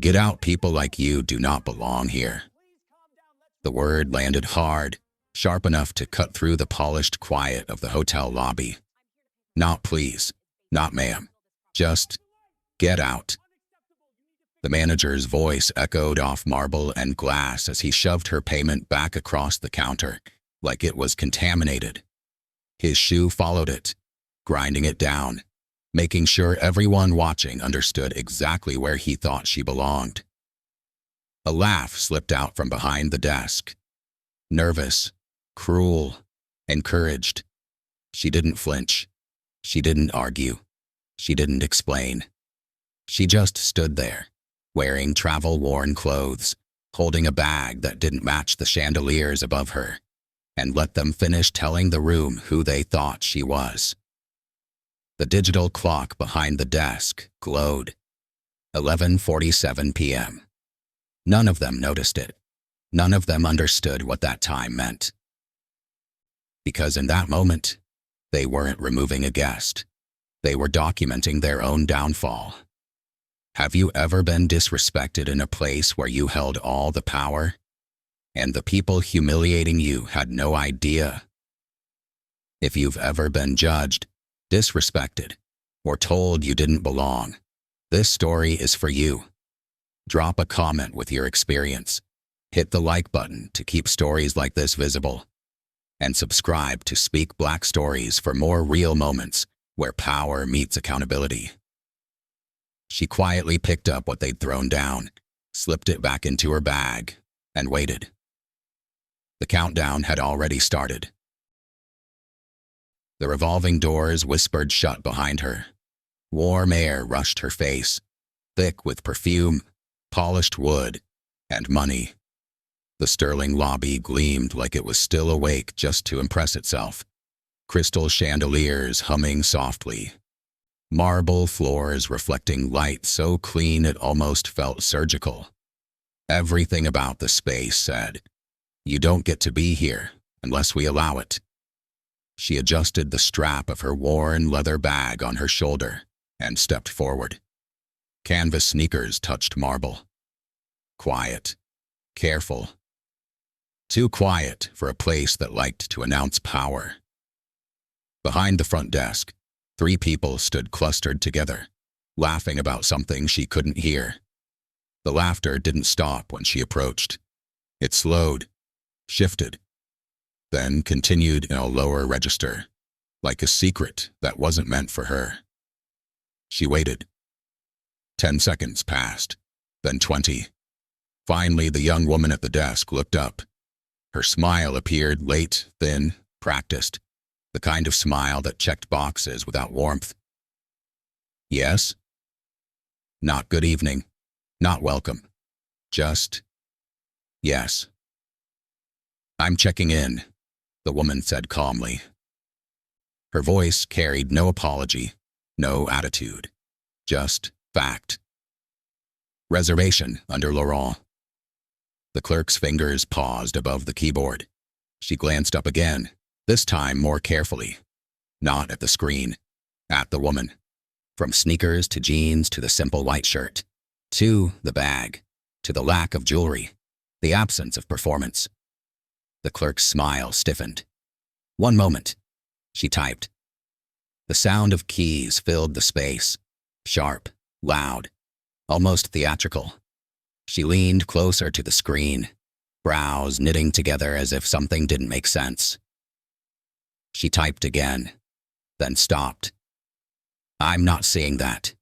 Get out, people like you do not belong here. The word landed hard, sharp enough to cut through the polished quiet of the hotel lobby. Not please, not ma'am, just get out. The manager's voice echoed off marble and glass as he shoved her payment back across the counter, like it was contaminated. His shoe followed it, grinding it down, making sure everyone watching understood exactly where he thought she belonged. A laugh slipped out from behind the desk. Nervous, cruel, encouraged. She didn't flinch. She didn't argue. She didn't explain. She just stood there, wearing travel-worn clothes, holding a bag that didn't match the chandeliers above her, and let them finish telling the room who they thought she was. The digital clock behind the desk glowed. 11:47 p.m. None of them noticed it. None of them understood what that time meant. Because in that moment, they weren't removing a guest. They were documenting their own downfall. Have you ever been disrespected in a place where you held all the power, and the people humiliating you had no idea? If you've ever been judged, disrespected, or told you didn't belong, this story is for you. Drop a comment with your experience. Hit the like button to keep stories like this visible. And subscribe to Speak Black Stories for more real moments where power meets accountability. She quietly picked up what they'd thrown down, slipped it back into her bag, and waited. The countdown had already started. The revolving doors whispered shut behind her. Warm air rushed her face, thick with perfume, polished wood, and money. The sterling lobby gleamed like it was still awake just to impress itself. Crystal chandeliers humming softly. Marble floors reflecting light so clean it almost felt surgical. Everything about the space said, "You don't get to be here unless we allow it." She adjusted the strap of her worn leather bag on her shoulder and stepped forward. Canvas sneakers touched marble. Quiet, careful. Too quiet for a place that liked to announce power. Behind the front desk, 3 people stood clustered together, laughing about something she couldn't hear. The laughter didn't stop when she approached. It slowed, shifted, then continued in a lower register, like a secret that wasn't meant for her. She waited. 10 seconds passed, then 20. Finally, the young woman at the desk looked up. Her smile appeared late, thin, practiced, the kind of smile that checked boxes without warmth. Yes? Not good evening, not welcome, just yes. I'm checking in, the woman said calmly. Her voice carried no apology, no attitude, just fact. Reservation under Laurent. The clerk's fingers paused above the keyboard. She glanced up again, this time more carefully. Not at the screen, at the woman. From sneakers to jeans to the simple white shirt, to the bag, to the lack of jewelry, the absence of performance. The clerk's smile stiffened. One moment, she typed. The sound of keys filled the space, sharp, loud, almost theatrical. She leaned closer to the screen, brows knitting together as if something didn't make sense. She typed again, then stopped. I'm not seeing that.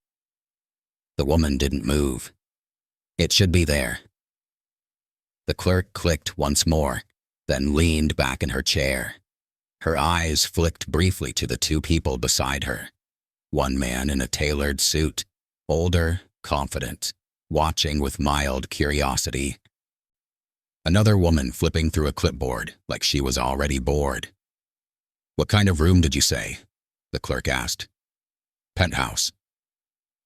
The woman didn't move. It should be there. The clerk clicked once more, then leaned back in her chair. Her eyes flicked briefly to the 2 people beside her. One man in a tailored suit, older, confident, watching with mild curiosity. Another woman flipping through a clipboard like she was already bored. What kind of room did you say? The clerk asked. Penthouse.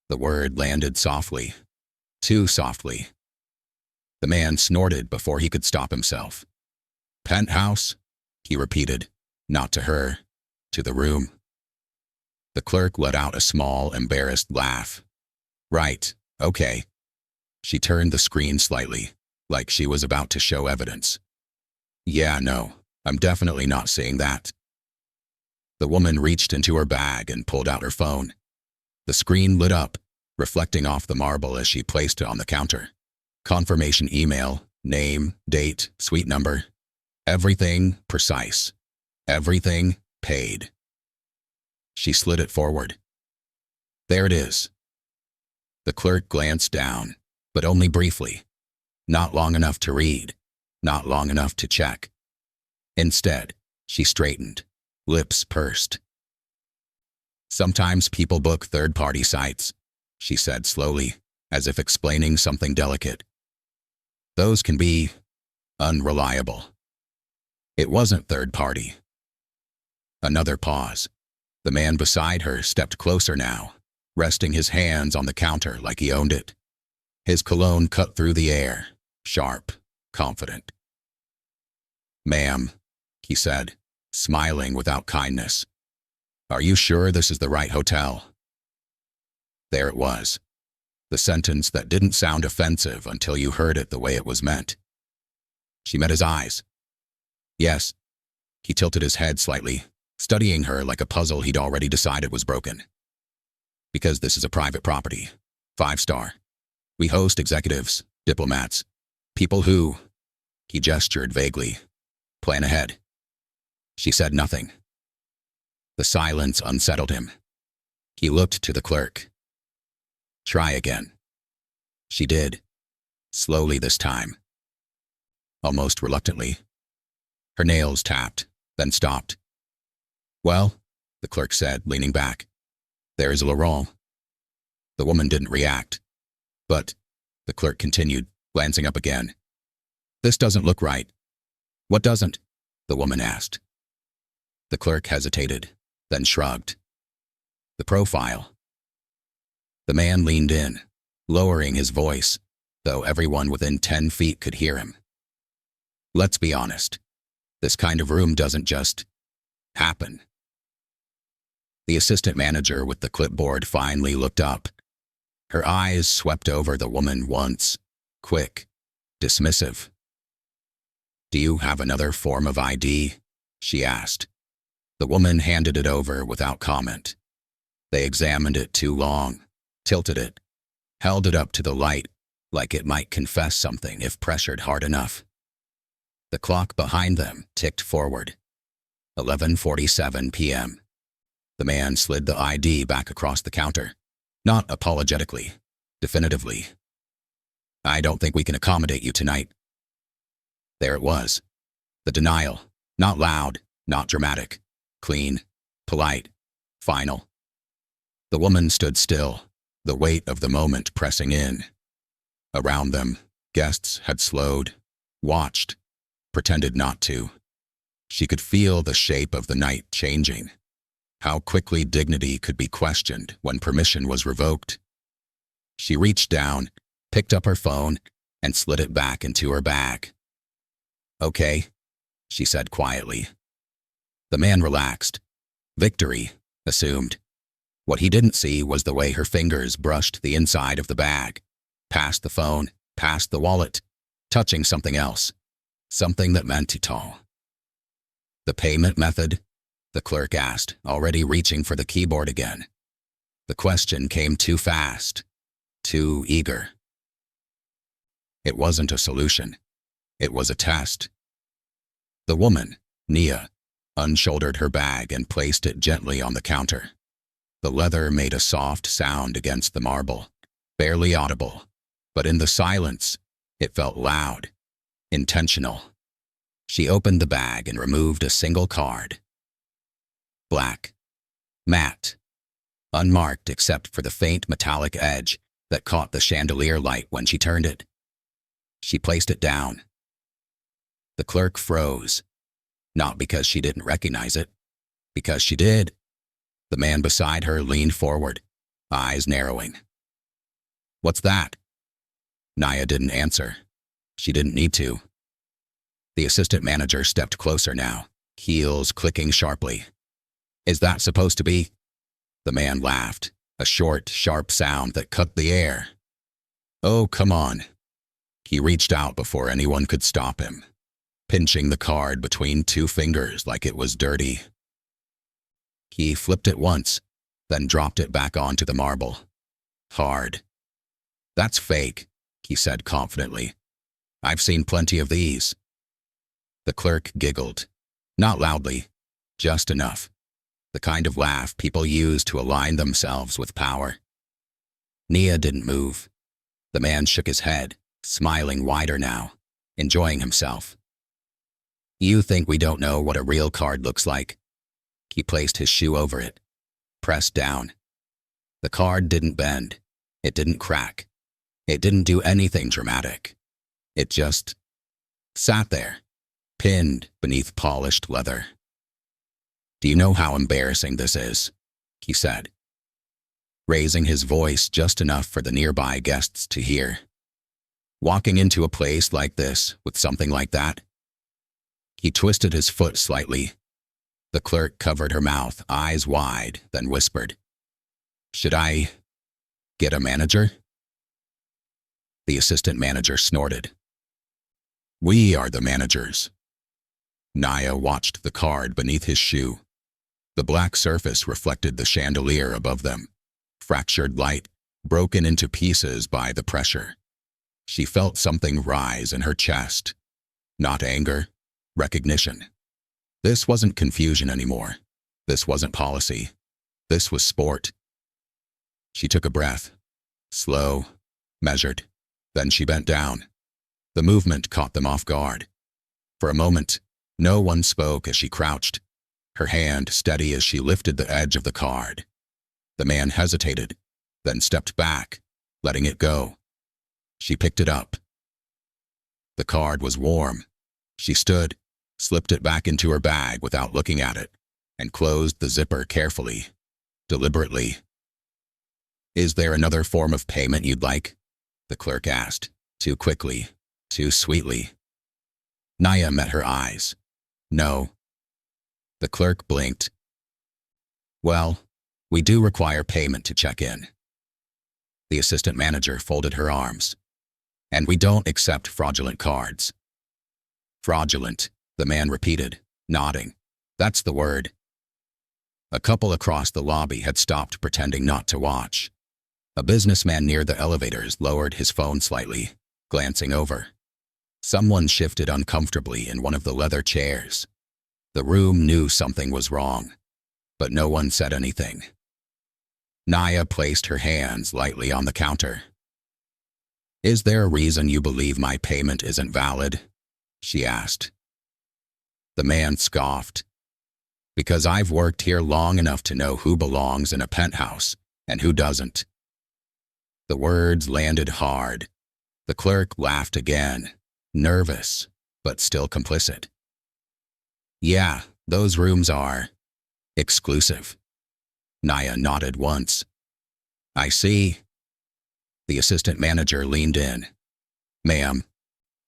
The word landed softly, too softly. The man snorted before he could stop himself. Penthouse? He repeated, not to her, to the room. The clerk let out a small, embarrassed laugh. Right, okay. She turned the screen slightly, like she was about to show evidence. Yeah, no, I'm definitely not seeing that. The woman reached into her bag and pulled out her phone. The screen lit up, reflecting off the marble as she placed it on the counter. Confirmation email, name, date, suite number. Everything precise. Everything paid. She slid it forward. There it is. The clerk glanced down, but only briefly. Not long enough to read, not long enough to check. Instead, she straightened, lips pursed. Sometimes people book third-party sites, she said slowly, as if explaining something delicate. Those can be unreliable. It wasn't third-party. Another pause. The man beside her stepped closer now, resting his hands on the counter like he owned it. His cologne cut through the air, sharp, confident. Ma'am, he said, smiling without kindness. Are you sure this is the right hotel? There it was. The sentence that didn't sound offensive until you heard it the way it was meant. She met his eyes. Yes. He tilted his head slightly, studying her like a puzzle he'd already decided was broken. Because this is a private property. 5-star. We host executives, diplomats, people who, he gestured vaguely, plan ahead. She said nothing. The silence unsettled him. He looked to the clerk. Try again. She did. Slowly this time. Almost reluctantly. Her nails tapped, then stopped. Well, the clerk said, leaning back. There is Laurent. The woman didn't react. But, the clerk continued, glancing up again. This doesn't look right. What doesn't? The woman asked. The clerk hesitated, then shrugged. The profile. The man leaned in, lowering his voice, though everyone within 10 feet could hear him. Let's be honest. This kind of room doesn't just happen. The assistant manager with the clipboard finally looked up. Her eyes swept over the woman once, quick, dismissive. Do you have another form of ID? She asked. The woman handed it over without comment. They examined it too long, tilted it, held it up to the light like it might confess something if pressured hard enough. The clock behind them ticked forward. 11:47 p.m. The man slid the ID back across the counter, not apologetically, definitively. I don't think we can accommodate you tonight. There it was. The denial, not loud, not dramatic, clean, polite, final. The woman stood still, the weight of the moment pressing in. Around them, guests had slowed, watched, pretended not to. She could feel the shape of the night changing. How quickly dignity could be questioned when permission was revoked. She reached down, picked up her phone, and slid it back into her bag. Okay, she said quietly. The man relaxed. Victory, assumed. What he didn't see was the way her fingers brushed the inside of the bag, past the phone, past the wallet, touching something else, something that meant it all. The payment method? The clerk asked, already reaching for the keyboard again. The question came too fast, too eager. It wasn't a solution. It was a test. The woman, Nia, unshouldered her bag and placed it gently on the counter. The leather made a soft sound against the marble, barely audible, but in the silence, it felt loud, intentional. She opened the bag and removed a single card. Black, matte, unmarked except for the faint metallic edge that caught the chandelier light when she turned it. She placed it down. The clerk froze, not because she didn't recognize it, because she did. The man beside her leaned forward, eyes narrowing. What's that? Nia didn't answer. She didn't need to. The assistant manager stepped closer now, heels clicking sharply. Is that supposed to be? The man laughed, a short, sharp sound that cut the air. Oh, come on. He reached out before anyone could stop him, pinching the card between two fingers like it was dirty. He flipped it once, then dropped it back onto the marble. Hard. That's fake, he said confidently. I've seen plenty of these. The clerk giggled. Not loudly, just enough. The kind of laugh people use to align themselves with power. Nia didn't move. The man shook his head, smiling wider now, enjoying himself. You think we don't know what a real card looks like? He placed his shoe over it, pressed down. The card didn't bend. It didn't crack. It didn't do anything dramatic. It just sat there, pinned beneath polished leather. Do you know how embarrassing this is? He said, raising his voice just enough for the nearby guests to hear. Walking into a place like this with something like that? He twisted his foot slightly. The clerk covered her mouth, eyes wide, then whispered, Should I get a manager? The assistant manager snorted. We are the managers. Nia watched the card beneath his shoe. The black surface reflected the chandelier above them, fractured light, broken into pieces by the pressure. She felt something rise in her chest. Not anger, recognition. This wasn't confusion anymore. This wasn't policy. This was sport. She took a breath, slow, measured. Then she bent down. The movement caught them off guard. For a moment, no one spoke as she crouched, her hand steady as she lifted the edge of the card. The man hesitated, then stepped back, letting it go. She picked it up. The card was warm. She stood, slipped it back into her bag without looking at it, and closed the zipper carefully, deliberately. Is there another form of payment you'd like? The clerk asked, too quickly, too sweetly. Nia met her eyes. No. The clerk blinked. Well, we do require payment to check in. The assistant manager folded her arms. And we don't accept fraudulent cards. Fraudulent, the man repeated, nodding. That's the word. A couple across the lobby had stopped pretending not to watch. A businessman near the elevators lowered his phone slightly, glancing over. Someone shifted uncomfortably in one of the leather chairs. The room knew something was wrong, but no one said anything. Nia placed her hands lightly on the counter. Is there a reason you believe my payment isn't valid? She asked. The man scoffed. Because I've worked here long enough to know who belongs in a penthouse and who doesn't. The words landed hard. The clerk laughed again, nervous, but still complicit. Yeah, those rooms are exclusive. Nia nodded once. I see. The assistant manager leaned in. Ma'am,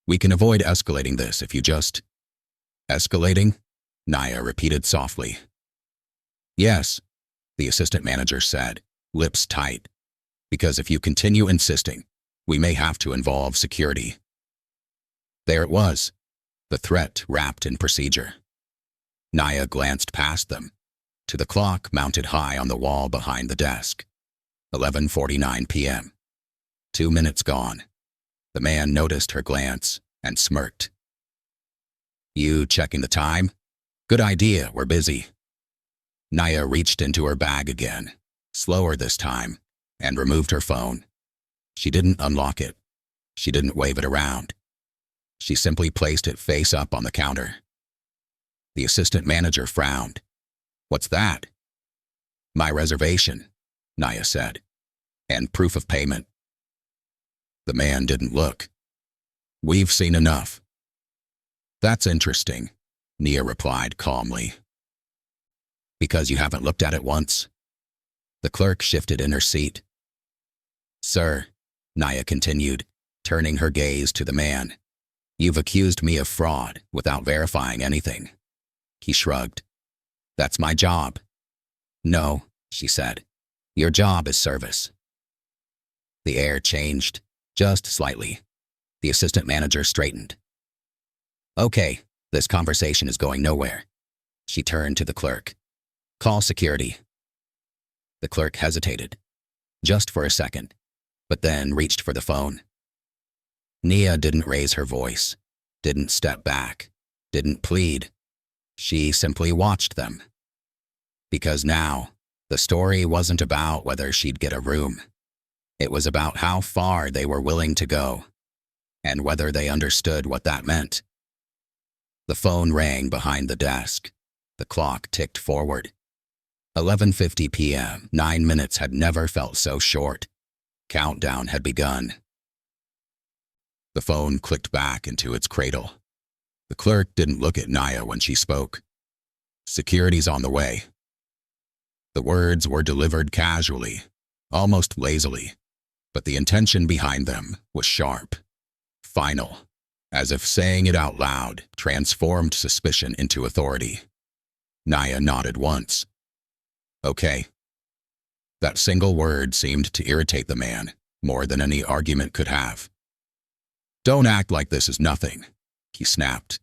we can avoid escalating this if you just… Escalating? Nia repeated softly. Yes, the assistant manager said, lips tight. Because if you continue insisting, we may have to involve security. There it was, the threat wrapped in procedure. Nia glanced past them, to the clock mounted high on the wall behind the desk. 11:49 p.m. 2 minutes gone. The man noticed her glance and smirked. You checking the time? Good idea, we're busy. Nia reached into her bag again, slower this time, and removed her phone. She didn't unlock it. She didn't wave it around. She simply placed it face up on the counter. The assistant manager frowned. What's that? My reservation, Nia said, and proof of payment. The man didn't look. We've seen enough. That's interesting, Nia replied calmly. Because you haven't looked at it once? The clerk shifted in her seat. Sir, Nia continued, turning her gaze to the man, you've accused me of fraud without verifying anything. He shrugged. That's my job. No, she said. Your job is service. The air changed, Just slightly. The assistant manager straightened. Okay, this conversation is going nowhere. She turned to the clerk. Call security. The clerk hesitated, just for a second, but then reached for the phone. Nia didn't raise her voice, didn't step back, didn't plead. She simply watched them. Because now, the story wasn't about whether she'd get a room. It was about how far they were willing to go, and whether they understood what that meant. The phone rang behind the desk. The clock ticked forward. 11:50 p.m. 9 minutes had never felt so short. Countdown had begun. The phone clicked back into its cradle. The clerk didn't look at Nia when she spoke. Security's on the way. The words were delivered casually, almost lazily, but the intention behind them was sharp, final, as if saying it out loud transformed suspicion into authority. Nia nodded once. Okay. That single word seemed to irritate the man more than any argument could have. Don't act like this is nothing, he snapped.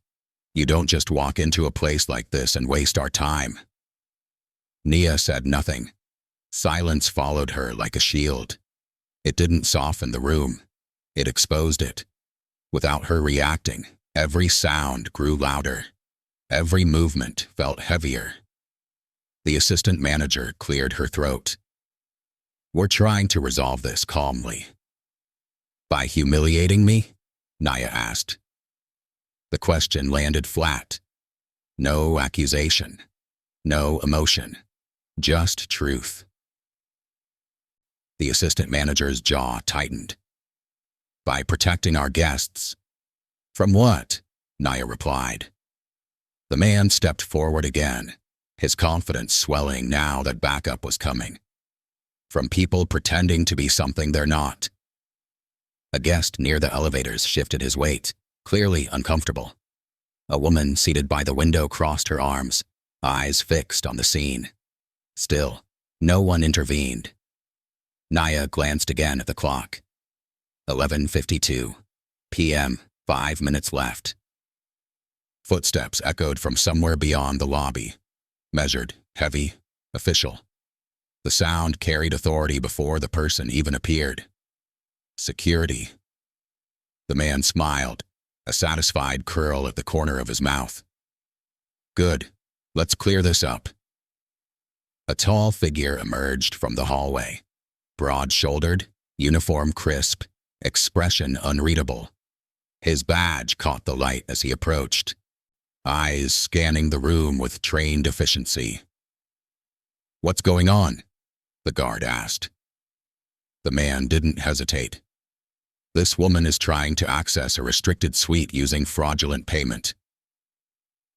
You don't just walk into a place like this and waste our time. Nia said nothing. Silence followed her like a shield. It didn't soften the room. It exposed it. Without her reacting, every sound grew louder. Every movement felt heavier. The assistant manager cleared her throat. We're trying to resolve this calmly. By humiliating me? Nia asked. The question landed flat. No accusation. No emotion. Just truth. The assistant manager's jaw tightened. By protecting our guests. From what? Nia replied. The man stepped forward again, his confidence swelling now that backup was coming. From people pretending to be something they're not. A guest near the elevators shifted his weight, clearly uncomfortable. A woman seated by the window crossed her arms, eyes fixed on the scene. Still, no one intervened. Nia glanced again at the clock. 11:52 p.m., 5 minutes left. Footsteps echoed from somewhere beyond the lobby. Measured, heavy, official. The sound carried authority before the person even appeared. Security. The man smiled, a satisfied curl at the corner of his mouth. Good. Let's clear this up. A tall figure emerged from the hallway. Broad-shouldered, uniform crisp, expression unreadable. His badge caught the light as he approached, eyes scanning the room with trained efficiency. What's going on? The guard asked. The man didn't hesitate. This woman is trying to access a restricted suite using fraudulent payment.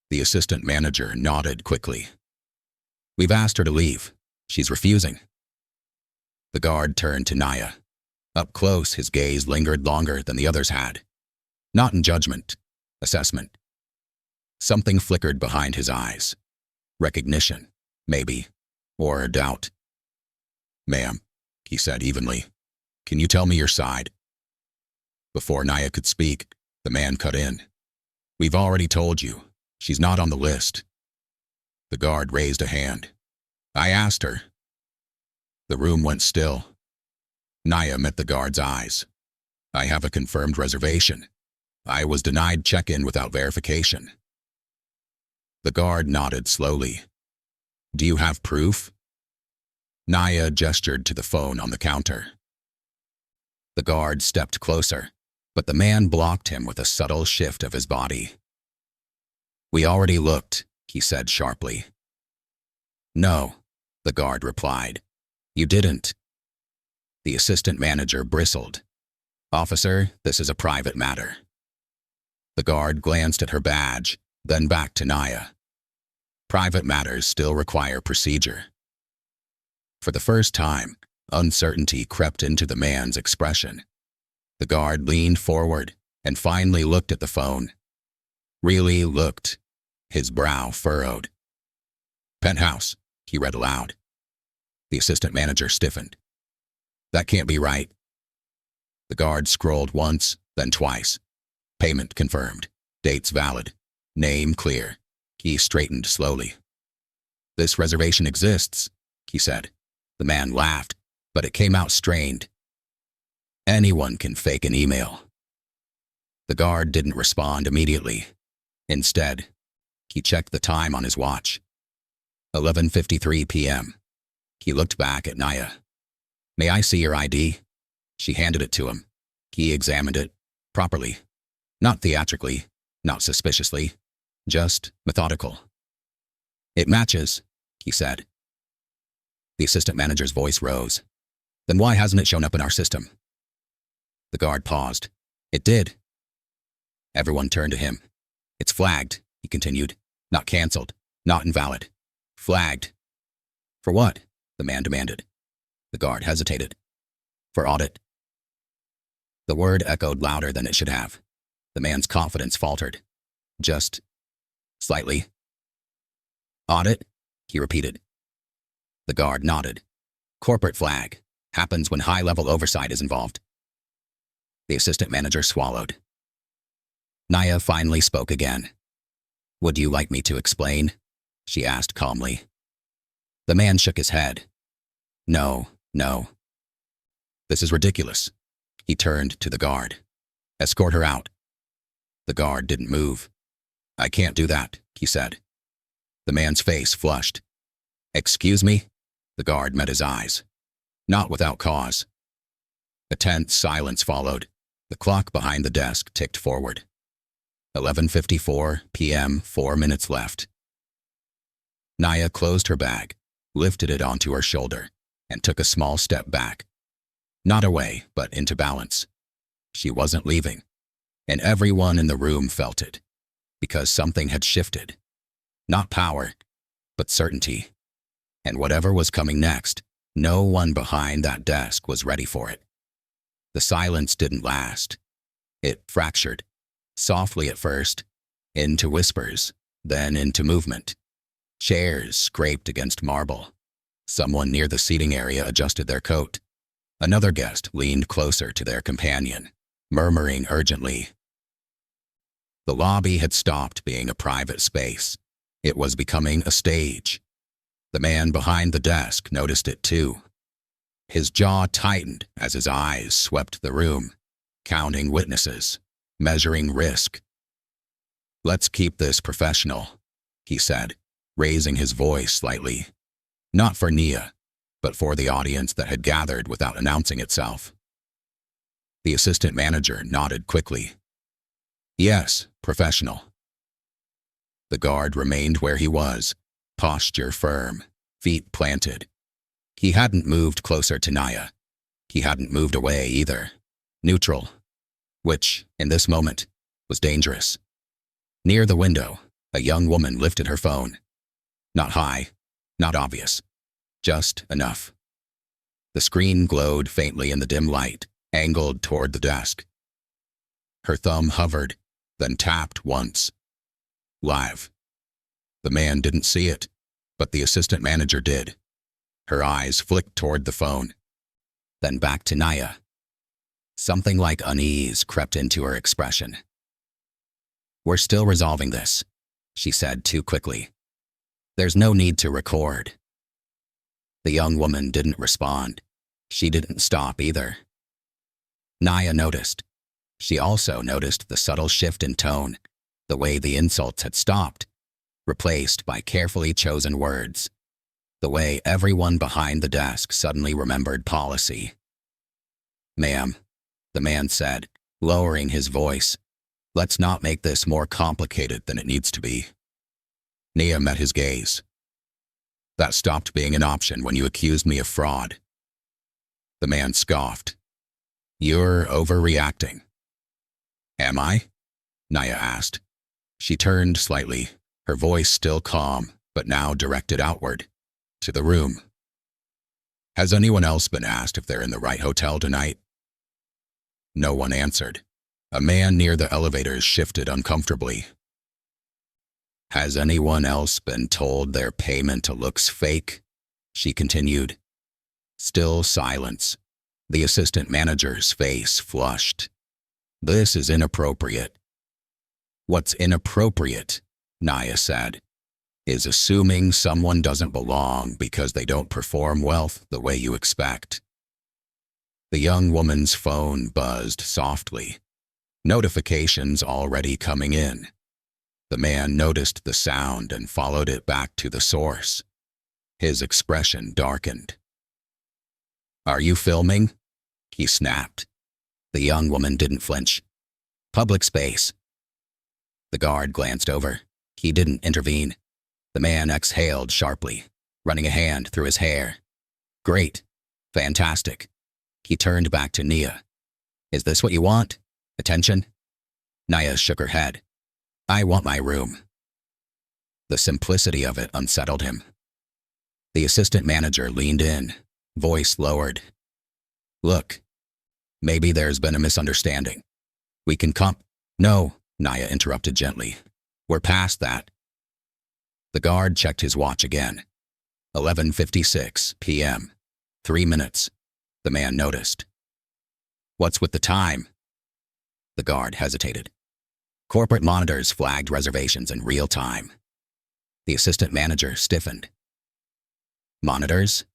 The assistant manager nodded quickly. We've asked her to leave. She's refusing. The guard turned to Nia. Up close, his gaze lingered longer than the others had. Not in judgment, assessment. Something flickered behind his eyes. Recognition, maybe, or doubt. Ma'am, he said evenly, can you tell me your side? Before Nia could speak, the man cut in. We've already told you. She's not on the list. The guard raised a hand. I asked her. The room went still. Nia met the guard's eyes. I have a confirmed reservation. I was denied check-in without verification. The guard nodded slowly. Do you have proof? Nia gestured to the phone on the counter. The guard stepped closer, but the man blocked him with a subtle shift of his body. We already looked, he said sharply. No, the guard replied. You didn't. The assistant manager bristled. Officer, this is a private matter. The guard glanced at her badge, then back to Nia. Private matters still require procedure. For the first time, uncertainty crept into the man's expression. The guard leaned forward and finally looked at the phone. Really looked, his brow furrowed. Penthouse, he read aloud. The assistant manager stiffened. That can't be right. The guard scrolled once, then twice. Payment confirmed. Dates valid. Name clear. He straightened slowly. This reservation exists, he said. The man laughed, but it came out strained. Anyone can fake an email. The guard didn't respond immediately. Instead, he checked the time on his watch. 11:53 p.m. He looked back at Naya. May I see your ID? She handed it to him. He examined it, properly. Not theatrically, not suspiciously, just methodical. It matches, he said. The assistant manager's voice rose. Then why hasn't it shown up in our system? The guard paused. It did. Everyone turned to him. It's flagged, he continued. Not cancelled, not invalid. Flagged. For what? The man demanded. The guard hesitated. For audit. The word echoed louder than it should have. The man's confidence faltered. Just slightly. Audit? He repeated. The guard nodded. Corporate flag. Happens when high-level oversight is involved. The assistant manager swallowed. Naya finally spoke again. Would you like me to explain? She asked calmly. The man shook his head. No. This is ridiculous. He turned to the guard. Escort her out. The guard didn't move. I can't do that, he said. The man's face flushed. Excuse me? The guard met his eyes. Not without cause. A tense silence followed. The clock behind the desk ticked forward. 11:54 p.m., 4 minutes left. Naya closed her bag, lifted it onto her shoulder, and took a small step back. Not away, but into balance. She wasn't leaving, and everyone in the room felt it, because something had shifted. Not power, but certainty. And whatever was coming next, no one behind that desk was ready for it. The silence didn't last. It fractured, softly at first, into whispers, then into movement. Chairs scraped against marble. Someone near the seating area adjusted their coat. Another guest leaned closer to their companion, murmuring urgently. The lobby had stopped being a private space. It was becoming a stage. The man behind the desk noticed it too. His jaw tightened as his eyes swept the room, counting witnesses, measuring risk. Let's keep this professional, he said, raising his voice slightly. Not for Nia, but for the audience that had gathered without announcing itself. The assistant manager nodded quickly. Yes, professional. The guard remained where he was, posture firm, feet planted. He hadn't moved closer to Naya. He hadn't moved away either. Neutral, which, in this moment, was dangerous. Near the window, a young woman lifted her phone. Not high, not obvious, just enough. The screen glowed faintly in the dim light, angled toward the desk. Her thumb hovered, then tapped once. Live. The man didn't see it, but the assistant manager did. Her eyes flicked toward the phone, then back to Naya. Something like unease crept into her expression. We're still resolving this, she said too quickly. There's no need to record. The young woman didn't respond. She didn't stop either. Naya noticed. She also noticed the subtle shift in tone, the way the insults had stopped, replaced by carefully chosen words, the way everyone behind the desk suddenly remembered policy. Ma'am, the man said, lowering his voice, let's not make this more complicated than it needs to be. Nia met his gaze. That stopped being an option when you accused me of fraud. The man scoffed. You're overreacting. Am I? Naya asked. She turned slightly, her voice still calm, but now directed outward, to the room. Has anyone else been asked if they're in the right hotel tonight? No one answered. A man near the elevators shifted uncomfortably. Has anyone else been told their payment looks fake? She continued. Still silence. The assistant manager's face flushed. This is inappropriate. What's inappropriate, Naya said, is assuming someone doesn't belong because they don't perform well the way you expect. The young woman's phone buzzed softly. Notifications already coming in. The man noticed the sound and followed it back to the source. His expression darkened. "Are you filming?" he snapped. The young woman didn't flinch. "Public space." The guard glanced over. He didn't intervene. The man exhaled sharply, running a hand through his hair. "Great. Fantastic." He turned back to Nia. "Is this what you want? Attention?" Nia shook her head. "I want my room." The simplicity of it unsettled him. The assistant manager leaned in, voice lowered. "Look, maybe there's been a misunderstanding. We can No, Naya interrupted gently. "We're past that." The guard checked his watch again. 11:56 p.m. 3 minutes. The man noticed. "What's with the time?" The guard hesitated. "Corporate monitors flagged reservations in real time." The assistant manager stiffened. "Monitors?"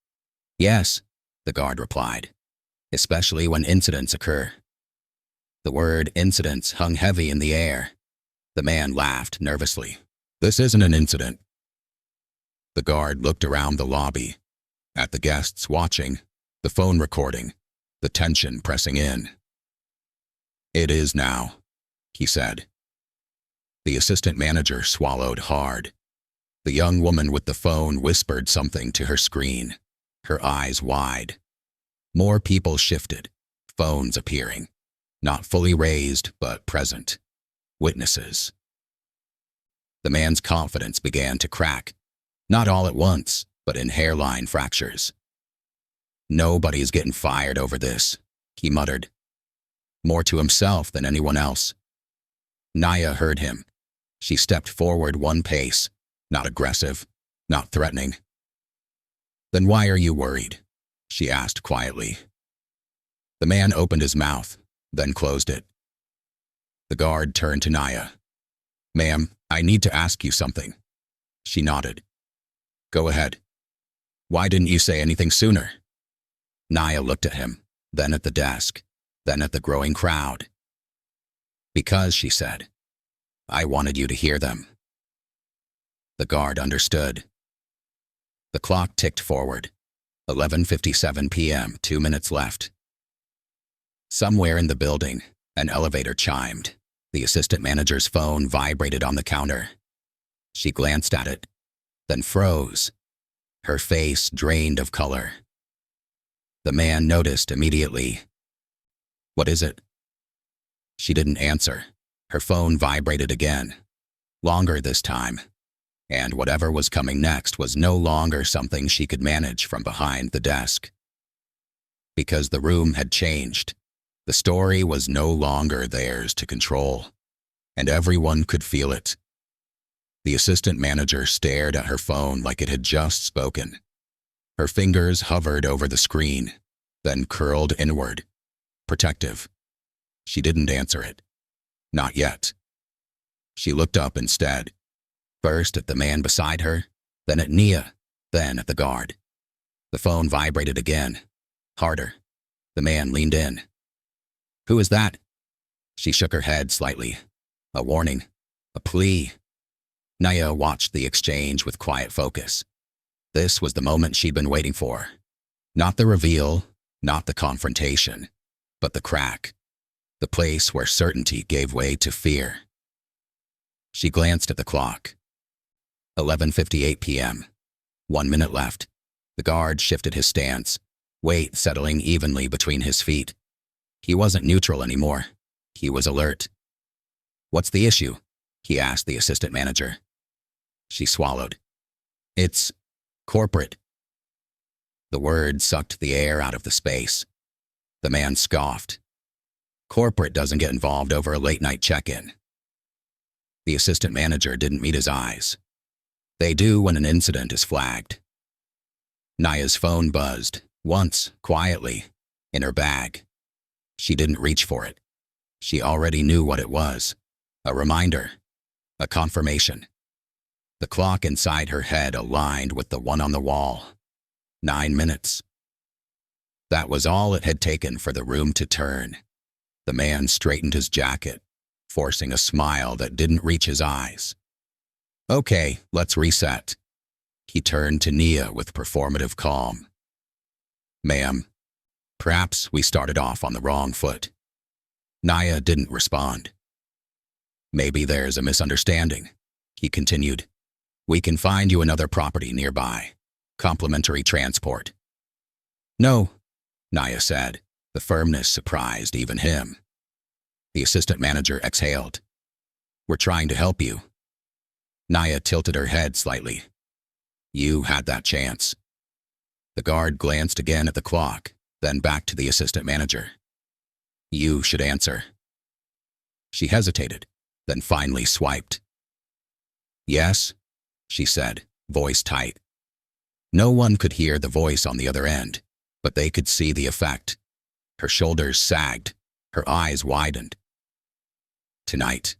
"Yes," the guard replied, "especially when incidents occur." The word incidents hung heavy in the air. The man laughed nervously. "This isn't an incident." The guard looked around the lobby, at the guests watching, the phone recording, the tension pressing in. "It is now," he said. The assistant manager swallowed hard. The young woman with the phone whispered something to her screen, her eyes wide. More people shifted, phones appearing, not fully raised but present, witnesses. The man's confidence began to crack, not all at once, but in hairline fractures. "Nobody's getting fired over this," he muttered, more to himself than anyone else. Naya heard him. She stepped forward one pace, not aggressive, not threatening. "Then why are you worried?" she asked quietly. The man opened his mouth, then closed it. The guard turned to Naya. "Ma'am, I need to ask you something." She nodded. "Go ahead." "Why didn't you say anything sooner?" Naya looked at him, then at the desk, then at the growing crowd. "Because," she said, "I wanted you to hear them." The guard understood. The clock ticked forward. 11:57 p.m., 2 minutes left. Somewhere in the building, an elevator chimed. The assistant manager's phone vibrated on the counter. She glanced at it, then froze. Her face drained of color. The man noticed immediately. "What is it?" She didn't answer. Her phone vibrated again, longer this time, and whatever was coming next was no longer something she could manage from behind the desk. Because the room had changed, the story was no longer theirs to control, and everyone could feel it. The assistant manager stared at her phone like it had just spoken. Her fingers hovered over the screen, then curled inward, protective. She didn't answer it. Not yet. She looked up instead, first at the man beside her, then at Nia, then at the guard. The phone vibrated again, harder. The man leaned in. "Who is that?" She shook her head slightly. A warning, a plea. Naya watched the exchange with quiet focus. This was the moment she'd been waiting for. Not the reveal, not the confrontation, but the crack. The place where certainty gave way to fear. She glanced at the clock. 11:58 p.m. 1 minute left. The guard shifted his stance, weight settling evenly between his feet. He wasn't neutral anymore. He was alert. "What's the issue?" he asked the assistant manager. She swallowed. "It's corporate." The word sucked the air out of the space. The man scoffed. "Corporate doesn't get involved over a late-night check-in." The assistant manager didn't meet his eyes. "They do when an incident is flagged." Naya's phone buzzed, once, quietly, in her bag. She didn't reach for it. She already knew what it was. A reminder. A confirmation. The clock inside her head aligned with the one on the wall. 9 minutes. That was all it had taken for the room to turn. The man straightened his jacket, forcing a smile that didn't reach his eyes. Okay, let's reset. He turned to Nia with performative calm. Ma'am, perhaps we started off on the wrong foot. Nia didn't respond. Maybe there's a misunderstanding, he continued. We can find you another property nearby. Complimentary transport. No, Nia said. The firmness surprised even him. The assistant manager exhaled. We're trying to help you. Nia tilted her head slightly. You had that chance. The guard glanced again at the clock, then back to the assistant manager. You should answer. She hesitated, then finally swiped. Yes, she said, voice tight. No one could hear the voice on the other end, but they could see the effect. Her shoulders sagged, her eyes widened. Tonight,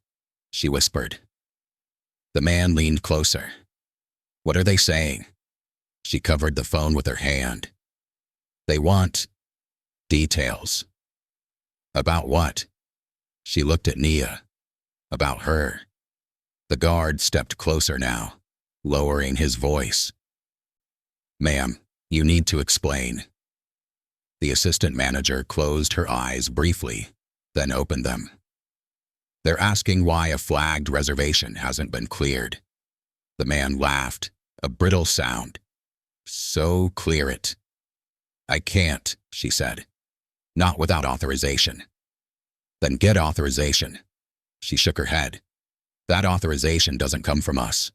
she whispered. The man leaned closer. What are they saying? She covered the phone with her hand. They want details. About what? She looked at Nia. About her. The guard stepped closer now, lowering his voice. Ma'am, you need to explain. The assistant manager closed her eyes briefly, then opened them. They're asking why a flagged reservation hasn't been cleared. The man laughed, a brittle sound. So clear it. I can't, she said. Not without authorization. Then get authorization. She shook her head. That authorization doesn't come from us.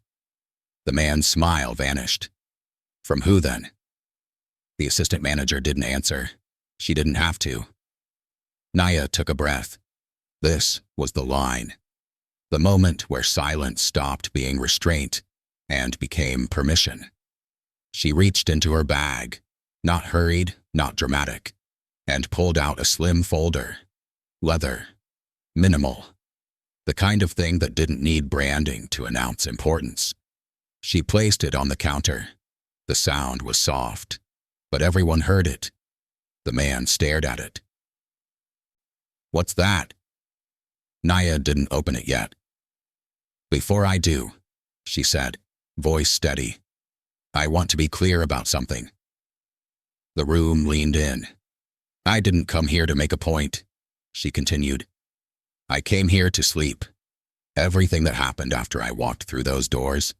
The man's smile vanished. From who then? The assistant manager didn't answer. She didn't have to. Nia took a breath. This was the line. The moment where silence stopped being restraint and became permission. She reached into her bag, not hurried, not dramatic, and pulled out a slim folder. Leather. Minimal. The kind of thing that didn't need branding to announce importance. She placed it on the counter. The sound was soft, but everyone heard it. The man stared at it. What's that? Nia didn't open it yet. Before I do, she said, voice steady. I want to be clear about something. The room leaned in. I didn't come here to make a point, she continued. I came here to sleep. Everything that happened after I walked through those doors,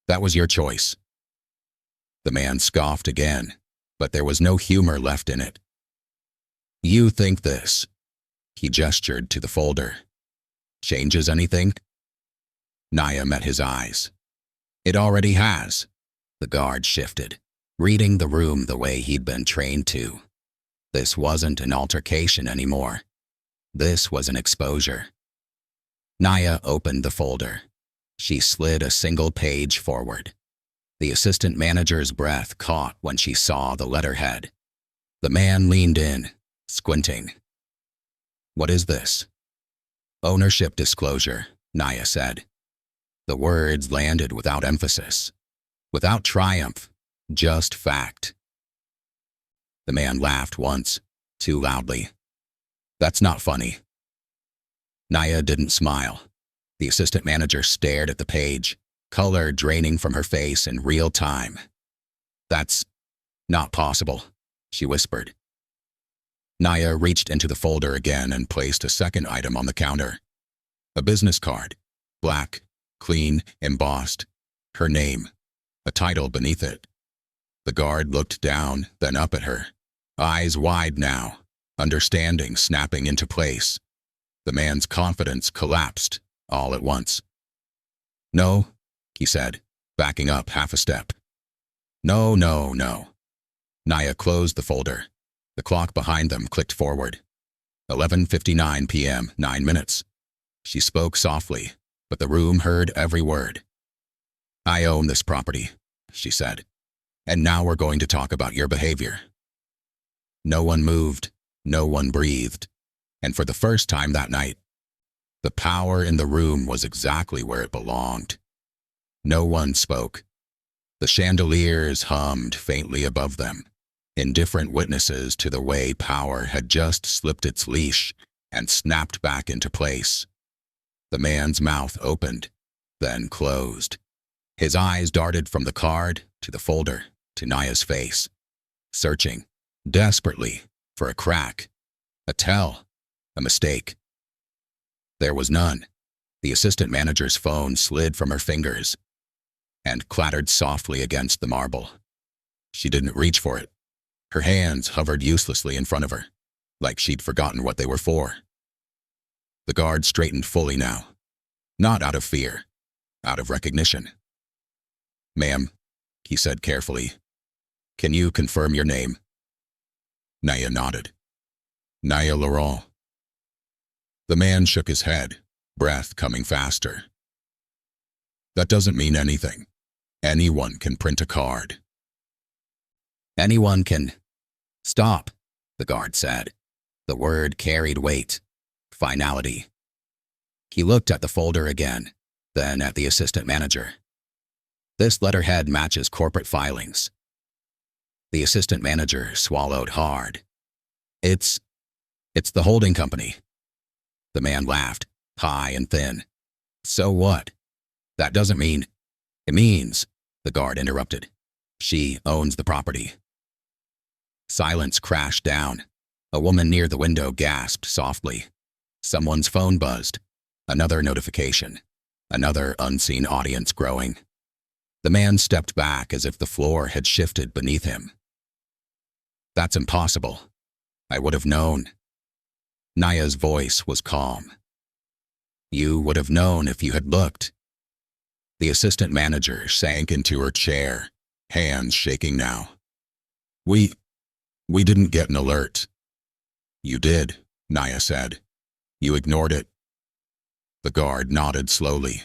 that was your choice. The man scoffed again, but there was no humor left in it. You think this? He gestured to the folder. Changes anything? Nia met his eyes. It already has. The guard shifted, reading the room the way he'd been trained to. This wasn't an altercation anymore. This was an exposure. Nia opened the folder. She slid a single page forward. The assistant manager's breath caught when she saw the letterhead. The man leaned in, squinting. What is this? Ownership disclosure, Nia said. The words landed without emphasis, without triumph, just fact. The man laughed once, too loudly. That's not funny. Nia didn't smile. The assistant manager stared at the page, color draining from her face in real time. That's not possible, she whispered. Nia reached into the folder again and placed a second item on the counter. A business card, black, clean, embossed. Her name, a title beneath it. The guard looked down, then up at her, eyes wide now, understanding snapping into place. The man's confidence collapsed all at once. No, he said, backing up half a step. No. Nia closed the folder. The clock behind them clicked forward. 11:59 p.m., 9 minutes. She spoke softly, but the room heard every word. I own this property, she said, and now we're going to talk about your behavior. No one moved. No one breathed, and for the first time that night, the power in the room was exactly where it belonged. No one spoke. The chandeliers hummed faintly above them, indifferent witnesses to the way power had just slipped its leash and snapped back into place. The man's mouth opened, then closed. His eyes darted from the card to the folder to Naya's face, searching desperately for a crack, a tell, a mistake. There was none. The assistant manager's phone slid from her fingers and clattered softly against the marble. She didn't reach for it. Her hands hovered uselessly in front of her, like she'd forgotten what they were for. The guard straightened fully now, not out of fear, out of recognition. "Ma'am," he said carefully, "can you confirm your name?" Naya nodded. "Naya Laurent." The man shook his head, breath coming faster. "That doesn't mean anything. Anyone can print a card." "Anyone can—" "Stop," the guard said. The word carried weight, finality. He looked at the folder again, then at the assistant manager. "This letterhead matches corporate filings." The assistant manager swallowed hard. It's the holding company." The man laughed, high and thin. "So what? That doesn't mean—" "It means," the guard interrupted, "she owns the property." Silence crashed down. A woman near the window gasped softly. Someone's phone buzzed. Another notification. Another unseen audience growing. The man stepped back as if the floor had shifted beneath him. "That's impossible. I would have known." Naya's voice was calm. "You would have known if you had looked." The assistant manager sank into her chair, hands shaking now. We didn't get an alert." "You did," Naya said. "You ignored it." The guard nodded slowly.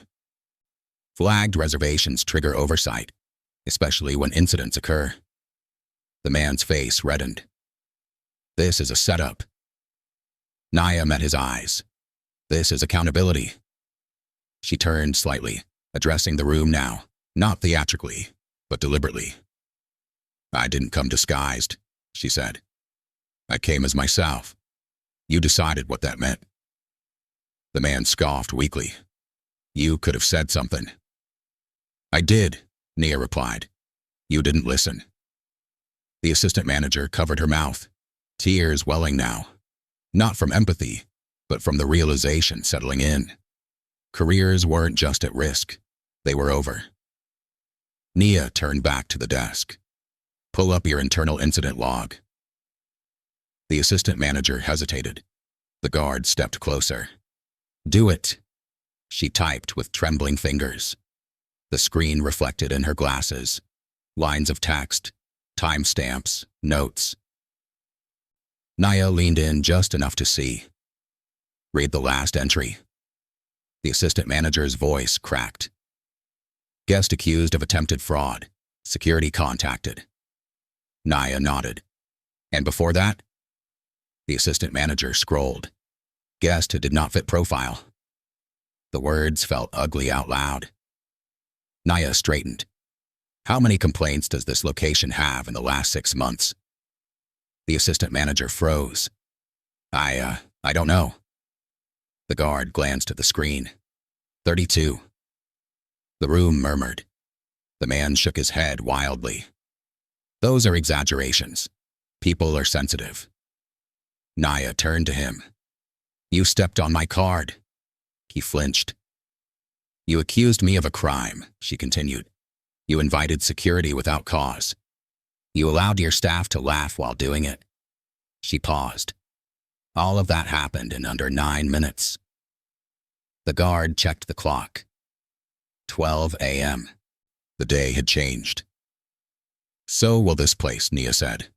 Flagged reservations trigger oversight, especially when incidents occur. The man's face reddened. "This is a setup." Naya met his eyes. "This is accountability." She turned slightly, addressing the room now, not theatrically, but deliberately. "I didn't come disguised," she said. "I came as myself. You decided what that meant." The man scoffed weakly. "You could have said something." "I did," Nia replied. "You didn't listen." The assistant manager covered her mouth, tears welling now, not from empathy, but from the realization settling in. Careers weren't just at risk, they were over. Nia turned back to the desk. "Pull up your internal incident log." The assistant manager hesitated. The guard stepped closer. "Do it," she typed with trembling fingers. The screen reflected in her glasses. Lines of text, timestamps, notes. Naya leaned in just enough to see. "Read the last entry." The assistant manager's voice cracked. "Guest accused of attempted fraud. Security contacted." Naya nodded. "And before that?" The assistant manager scrolled. "Guest who did not fit profile." The words felt ugly out loud. Naya straightened. "How many complaints does this location have in the last 6 months?" The assistant manager froze. I don't know." The guard glanced at the screen. 32. The room murmured. The man shook his head wildly. "Those are exaggerations. People are sensitive." Naya turned to him. "You stepped on my card." He flinched. "You accused me of a crime," she continued. "You invited security without cause. You allowed your staff to laugh while doing it." She paused. "All of that happened in under 9 minutes." The guard checked the clock. 12 a.m. The day had changed. "So will this place," Nia said.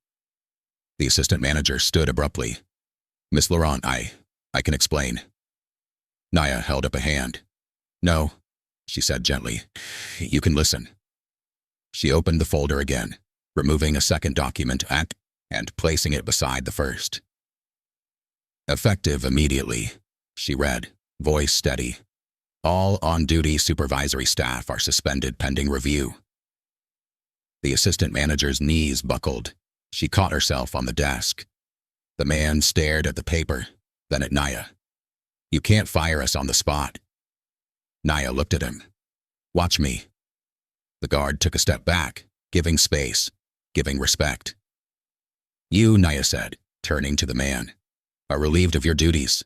The assistant manager stood abruptly. "Miss Laurent, I can explain." Naya held up a hand. "No," she said gently. "You can listen." She opened the folder again, removing a second document and placing it beside the first. Effective immediately, she read, voice steady. All on-duty supervisory staff are suspended pending review. The assistant manager's knees buckled. She caught herself on the desk. The man stared at the paper, then at Naya. You can't fire us on the spot. Naya looked at him. Watch me. The guard took a step back, giving space, giving respect. You, Naya said, turning to the man, are relieved of your duties.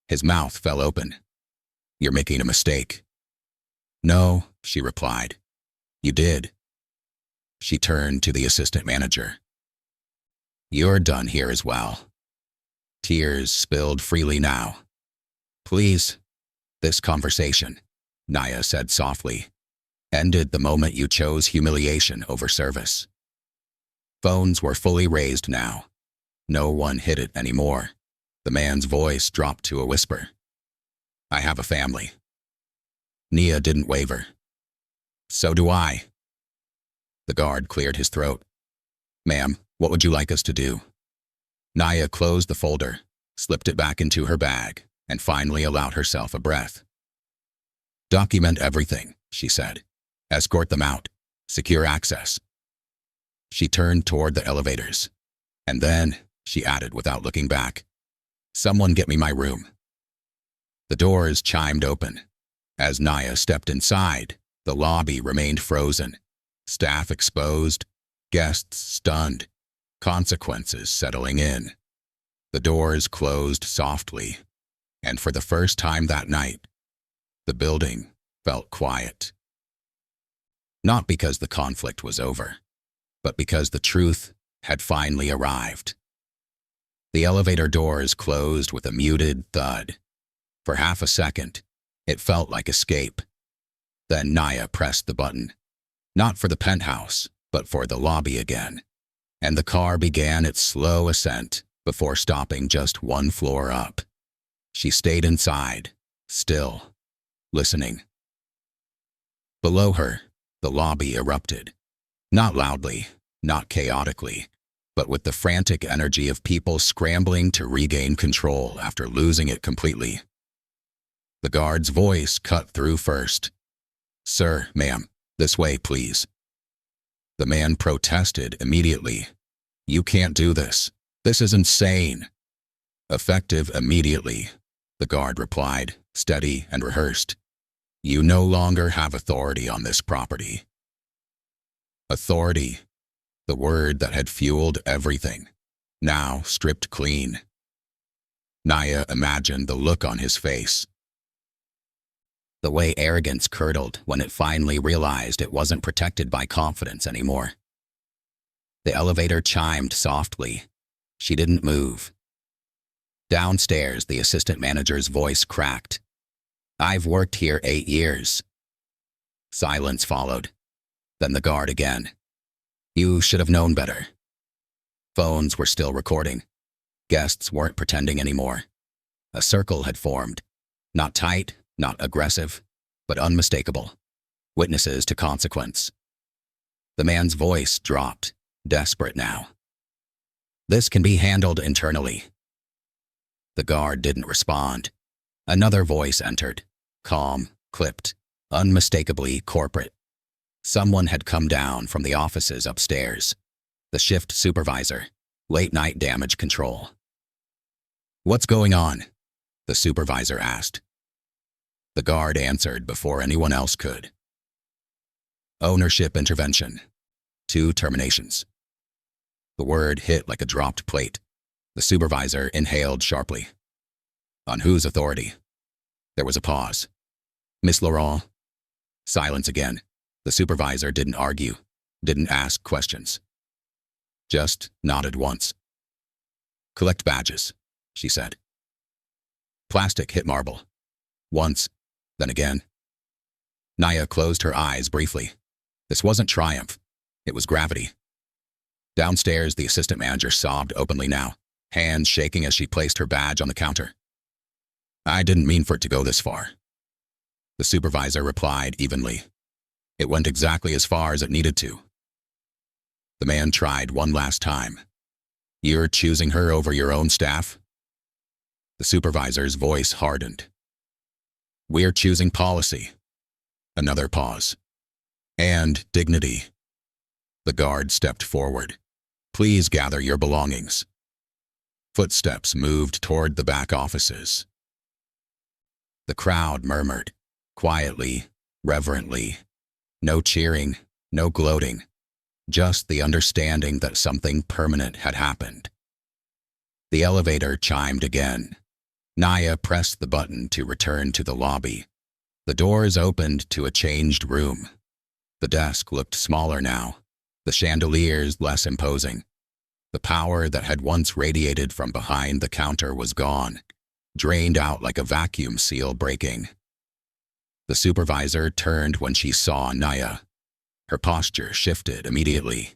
His mouth fell open. You're making a mistake. No, she replied. You did. She turned to the assistant manager. You're done here as well. Tears spilled freely now. Please, this conversation, Naya said softly, ended the moment you chose humiliation over service. Phones were fully raised now. No one hid it anymore. The man's voice dropped to a whisper. I have a family. Nia didn't waver. So do I. The guard cleared his throat. Ma'am, what would you like us to do? Naya closed the folder, slipped it back into her bag, and finally allowed herself a breath. Document everything, she said. Escort them out. Secure access. She turned toward the elevators. And then, she added without looking back, someone get me my room. The doors chimed open. As Naya stepped inside, the lobby remained frozen. Staff exposed, guests stunned, consequences settling in. The doors closed softly, and for the first time that night, the building felt quiet. Not because the conflict was over, but because the truth had finally arrived. The elevator doors closed with a muted thud. For half a second, it felt like escape. Then Naya pressed the button, not for the penthouse, but for the lobby again, and the car began its slow ascent before stopping just one floor up. She stayed inside, still, listening. Below her, the lobby erupted. Not loudly, not chaotically, but with the frantic energy of people scrambling to regain control after losing it completely. The guard's voice cut through first. Sir, ma'am, this way, please. The man protested immediately. You can't do this. This is insane. Effective immediately, the guard replied, steady and rehearsed. You no longer have authority on this property. Authority, the word that had fueled everything, now stripped clean. Naya imagined the look on his face. The way arrogance curdled when it finally realized it wasn't protected by confidence anymore. The elevator chimed softly. She didn't move. Downstairs, the assistant manager's voice cracked. I've worked here 8 years. Silence followed. Then the guard again. You should have known better. Phones were still recording. Guests weren't pretending anymore. A circle had formed. Not tight, not aggressive, but unmistakable. Witnesses to consequence. The man's voice dropped, desperate now. This can be handled internally. The guard didn't respond. Another voice entered, calm, clipped, unmistakably corporate. Someone had come down from the offices upstairs. The shift supervisor, late-night damage control. What's going on? The supervisor asked. The guard answered before anyone else could. Ownership intervention. 2 terminations. The word hit like a dropped plate. The supervisor inhaled sharply. On whose authority? There was a pause. Miss Laurent? Silence again. The supervisor didn't argue, didn't ask questions. Just nodded once. Collect badges, she said. Plastic hit marble. Once, then again. Naya closed her eyes briefly. This wasn't triumph. It was gravity. Downstairs, the assistant manager sobbed openly now, hands shaking as she placed her badge on the counter. I didn't mean for it to go this far. The supervisor replied evenly. It went exactly as far as it needed to. The man tried one last time. You're choosing her over your own staff? The supervisor's voice hardened. "We're choosing policy." Another pause. "And dignity." The guard stepped forward. "Please gather your belongings." Footsteps moved toward the back offices. The crowd murmured, quietly, reverently. No cheering, no gloating, just the understanding that something permanent had happened. The elevator chimed again. Naya pressed the button to return to the lobby. The doors opened to a changed room. The desk looked smaller now, the chandeliers less imposing. The power that had once radiated from behind the counter was gone, drained out like a vacuum seal breaking. The supervisor turned when she saw Naya. Her posture shifted immediately.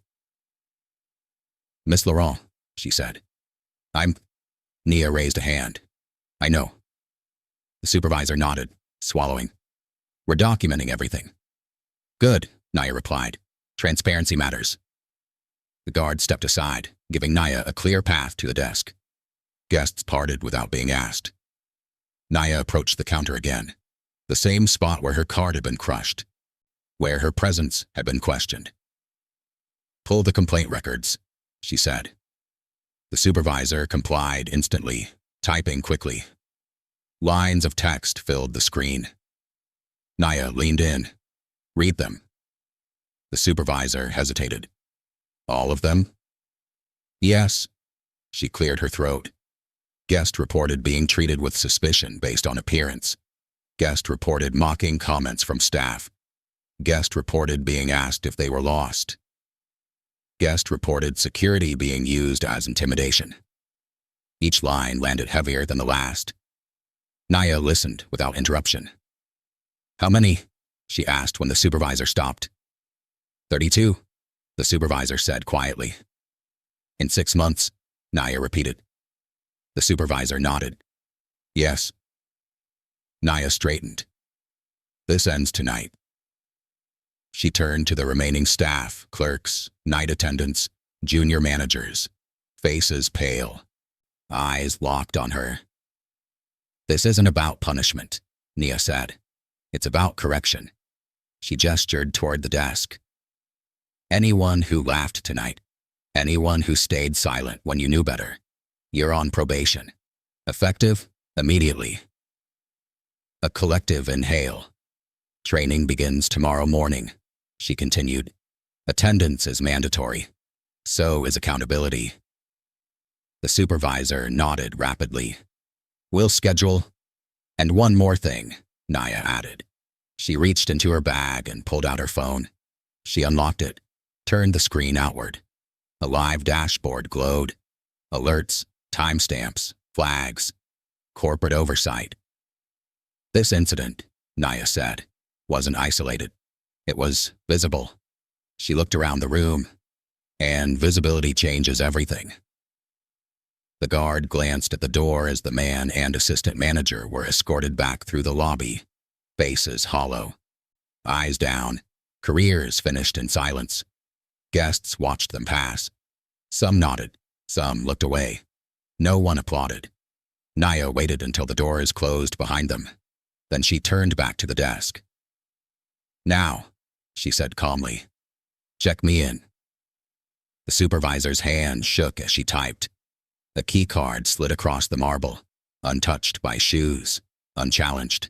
"Miss Laurent," she said. Nia raised a hand. "I know." The supervisor nodded, swallowing. "We're documenting everything." "Good," Naya replied. "Transparency matters." The guard stepped aside, giving Naya a clear path to the desk. Guests parted without being asked. Naya approached the counter again, the same spot where her card had been crushed, where her presence had been questioned. "Pull the complaint records," she said. The supervisor complied instantly, typing quickly. Lines of text filled the screen. Naya leaned in. "Read them." The supervisor hesitated. "All of them?" "Yes." She cleared her throat. Guest reported being treated with suspicion based on appearance. Guest reported mocking comments from staff. Guest reported being asked if they were lost. Guest reported security being used as intimidation. Each line landed heavier than the last. Naya listened without interruption. "How many?" she asked when the supervisor stopped. 32, the supervisor said quietly. "In 6 months," Naya repeated. The supervisor nodded. "Yes." Naya straightened. "This ends tonight." She turned to the remaining staff, clerks, night attendants, junior managers, faces pale, eyes locked on her. "This isn't about punishment," Nia said. "It's about correction." She gestured toward the desk. "Anyone who laughed tonight, anyone who stayed silent when you knew better, you're on probation. Effective immediately." A collective inhale. "Training begins tomorrow morning," she continued. "Attendance is mandatory. So is accountability." The supervisor nodded rapidly. "We'll schedule." "And one more thing," Naya added. She reached into her bag and pulled out her phone. She unlocked it, turned the screen outward. A live dashboard glowed. Alerts, timestamps, flags, corporate oversight. "This incident," Naya said, "wasn't isolated. It was visible." She looked around the room, and visibility changes everything. The guard glanced at the door as the man and assistant manager were escorted back through the lobby, faces hollow, eyes down, careers finished in silence. Guests watched them pass. Some nodded, some looked away. No one applauded. Naya waited until the doors closed behind them. Then she turned back to the desk. "Now," she said calmly, "check me in." The supervisor's hand shook as she typed. A key card slid across the marble, untouched by shoes, unchallenged.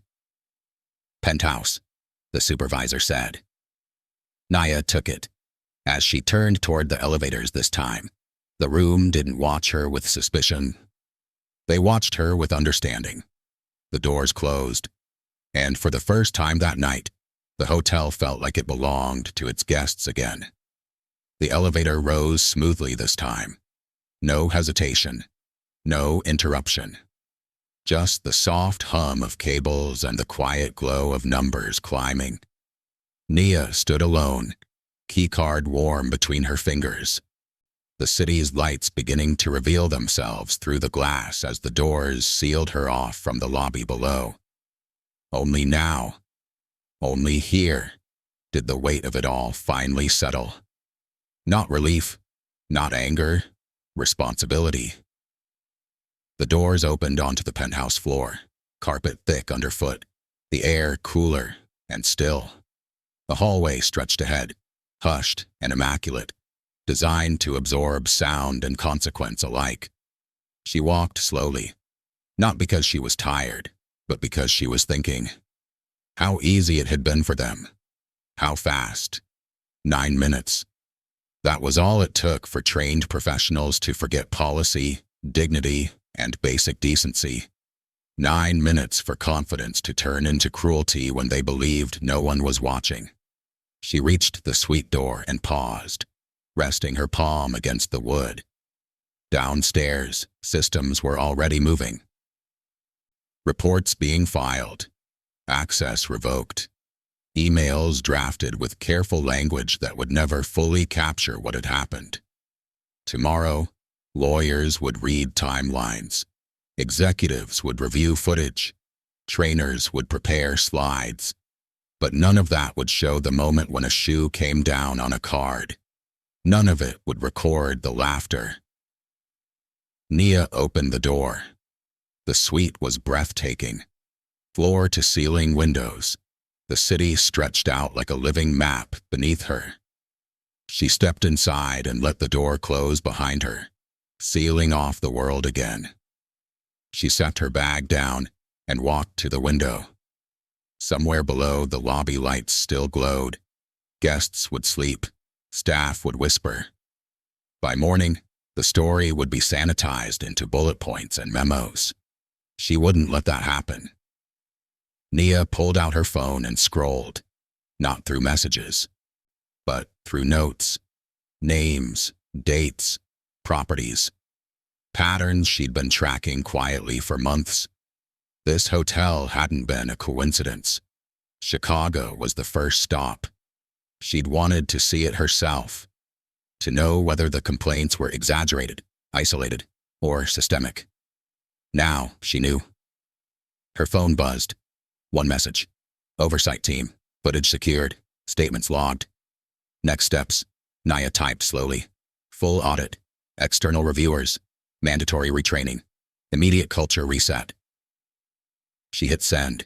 "Penthouse," the supervisor said. Naya took it. As she turned toward the elevators this time, the room didn't watch her with suspicion. They watched her with understanding. The doors closed, and for the first time that night, the hotel felt like it belonged to its guests again. The elevator rose smoothly this time. No hesitation, no interruption. Just the soft hum of cables and the quiet glow of numbers climbing. Nia stood alone, keycard warm between her fingers. The city's lights beginning to reveal themselves through the glass as the doors sealed her off from the lobby below. Only now, only here, did the weight of it all finally settle. Not relief, not anger, responsibility. The doors opened onto the penthouse floor, carpet thick underfoot, the air cooler and still. The hallway stretched ahead, hushed and immaculate, designed to absorb sound and consequence alike. She walked slowly, not because she was tired, but because she was thinking. How easy it had been for them. How fast. 9 minutes. That was all it took for trained professionals to forget policy, dignity, and basic decency. 9 minutes for confidence to turn into cruelty when they believed no one was watching. She reached the suite door and paused, resting her palm against the wood. Downstairs, systems were already moving. Reports being filed. Access revoked. Emails drafted with careful language that would never fully capture what had happened. Tomorrow, lawyers would read timelines. Executives would review footage. Trainers would prepare slides. But none of that would show the moment when a shoe came down on a card. None of it would record the laughter. Nia opened the door. The suite was breathtaking. Floor-to-ceiling windows. The city stretched out like a living map beneath her. She stepped inside and let the door close behind her, sealing off the world again. She set her bag down and walked to the window. Somewhere below, the lobby lights still glowed. Guests would sleep. Staff would whisper. By morning, the story would be sanitized into bullet points and memos. She wouldn't let that happen. Nia pulled out her phone and scrolled, not through messages, but through notes, names, dates, properties, patterns she'd been tracking quietly for months. This hotel hadn't been a coincidence. Chicago was the first stop. She'd wanted to see it herself, to know whether the complaints were exaggerated, isolated, or systemic. Now she knew. Her phone buzzed. One message. Oversight team. Footage secured. Statements logged. Next steps. Nia typed slowly. Full audit. External reviewers. Mandatory retraining. Immediate culture reset. She hit send.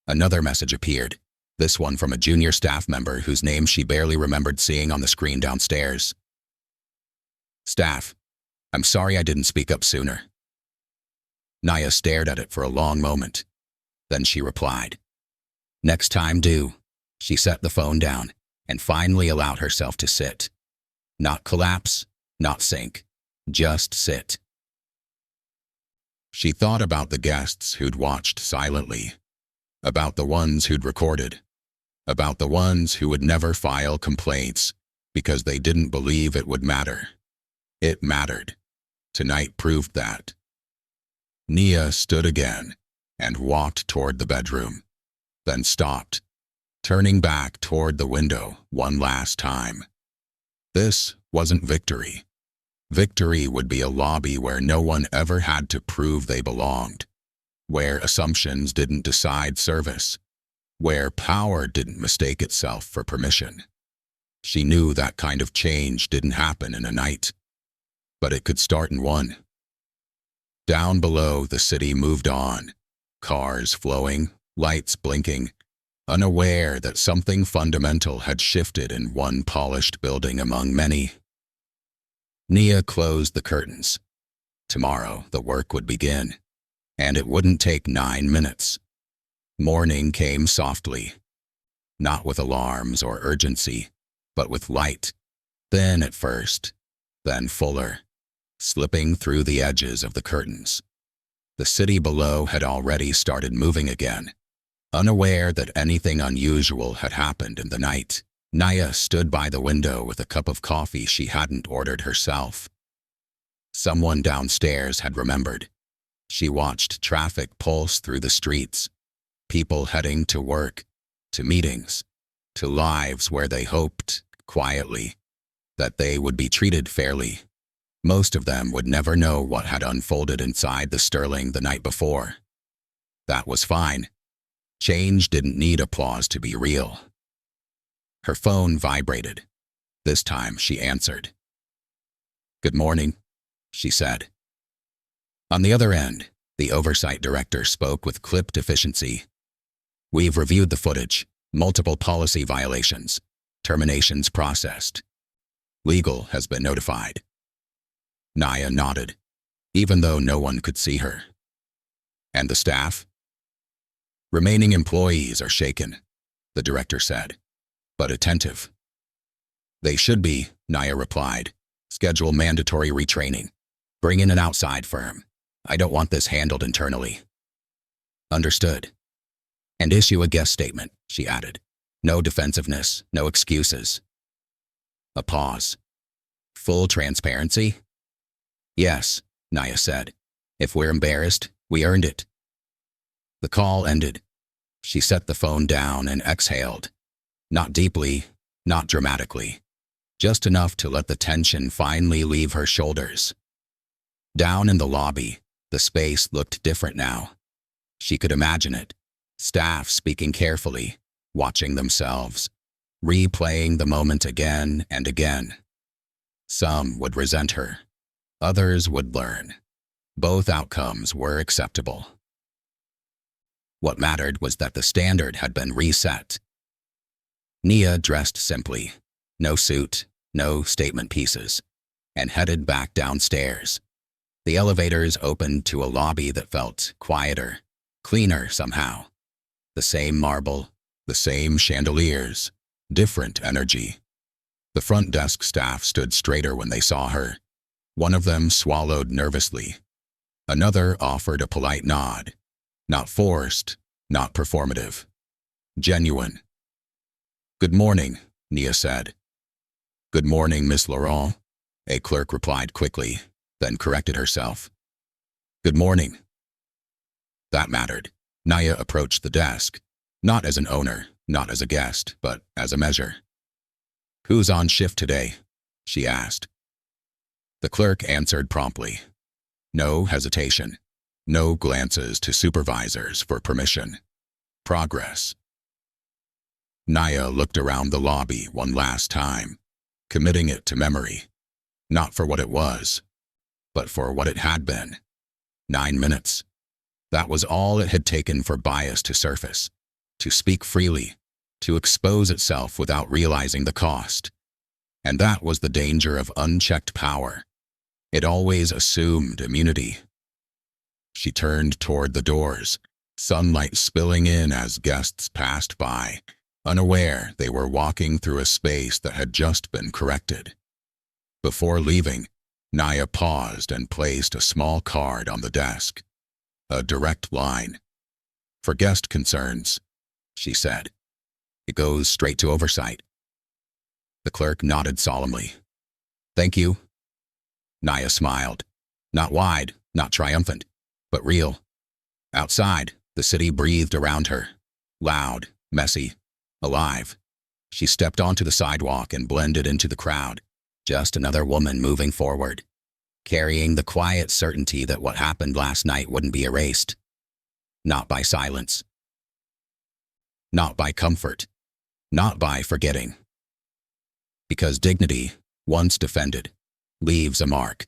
Another message appeared. This one from a junior staff member whose name she barely remembered seeing on the screen downstairs. Staff. I'm sorry I didn't speak up sooner. Nia stared at it for a long moment. Then she replied. Next time do. She set the phone down and finally allowed herself to sit. Not collapse, not sink, just sit. She thought about the guests who'd watched silently, about the ones who'd recorded, about the ones who would never file complaints because they didn't believe it would matter. It mattered. Tonight proved that. Nia stood again and walked toward the bedroom, then stopped, turning back toward the window one last time. This wasn't victory. Victory would be a lobby where no one ever had to prove they belonged, where assumptions didn't decide service, where power didn't mistake itself for permission. She knew that kind of change didn't happen in a night, but it could start in one. Down below, the city moved on. Cars flowing, lights blinking, unaware that something fundamental had shifted in one polished building among many. Nia closed the curtains. Tomorrow, the work would begin, and it wouldn't take 9 minutes. Morning came softly, not with alarms or urgency, but with light, thin at first, then fuller, slipping through the edges of the curtains. The city below had already started moving again. Unaware that anything unusual had happened in the night, Nia stood by the window with a cup of coffee she hadn't ordered herself. Someone downstairs had remembered. She watched traffic pulse through the streets, people heading to work, to meetings, to lives where they hoped, quietly, that they would be treated fairly. Most of them would never know what had unfolded inside the Sterling the night before. That was fine. Change didn't need applause to be real. Her phone vibrated. This time she answered. "Good morning," she said. On the other end, the oversight director spoke with clipped efficiency. We've reviewed the footage, multiple policy violations, terminations processed. Legal has been notified. Naya nodded, even though no one could see her. And the staff? Remaining employees are shaken, the director said, but attentive. They should be, Naya replied. Schedule mandatory retraining. Bring in an outside firm. I don't want this handled internally. Understood. And issue a guest statement, she added. No defensiveness, no excuses. A pause. Full transparency? Yes, Naya said. If we're embarrassed, we earned it. The call ended. She set the phone down and exhaled. Not deeply, not dramatically. Just enough to let the tension finally leave her shoulders. Down in the lobby, the space looked different now. She could imagine it. Staff speaking carefully, watching themselves, replaying the moment again and again. Some would resent her. Others would learn. Both outcomes were acceptable. What mattered was that the standard had been reset. Nia dressed simply, no suit, no statement pieces, and headed back downstairs. The elevators opened to a lobby that felt quieter, cleaner somehow. The same marble, the same chandeliers, different energy. The front desk staff stood straighter when they saw her. One of them swallowed nervously. Another offered a polite nod. Not forced, not performative. Genuine. Good morning, Nia said. Good morning, Miss Laurent, a clerk replied quickly, then corrected herself. Good morning. That mattered. Naya approached the desk, not as an owner, not as a guest, but as a measure. Who's on shift today? She asked. The clerk answered promptly. No hesitation. No glances to supervisors for permission. Progress. Naya looked around the lobby one last time, committing it to memory. Not for what it was, but for what it had been. 9 minutes. That was all it had taken for bias to surface, to speak freely, to expose itself without realizing the cost. And that was the danger of unchecked power. It always assumed immunity. She turned toward the doors, sunlight spilling in as guests passed by, unaware they were walking through a space that had just been corrected. Before leaving, Naya paused and placed a small card on the desk. A direct line. For guest concerns, she said. It goes straight to oversight. The clerk nodded solemnly. Thank you. Naya smiled. Not wide, not triumphant, but real. Outside, the city breathed around her. Loud, messy, alive. She stepped onto the sidewalk and blended into the crowd. Just another woman moving forward, carrying the quiet certainty that what happened last night wouldn't be erased. Not by silence. Not by comfort. Not by forgetting. Because dignity, once defended, leaves a mark.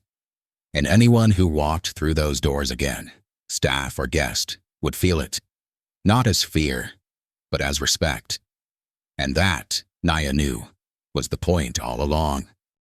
And anyone who walked through those doors again, staff or guest, would feel it. Not as fear, but as respect. And that, Naya knew, was the point all along.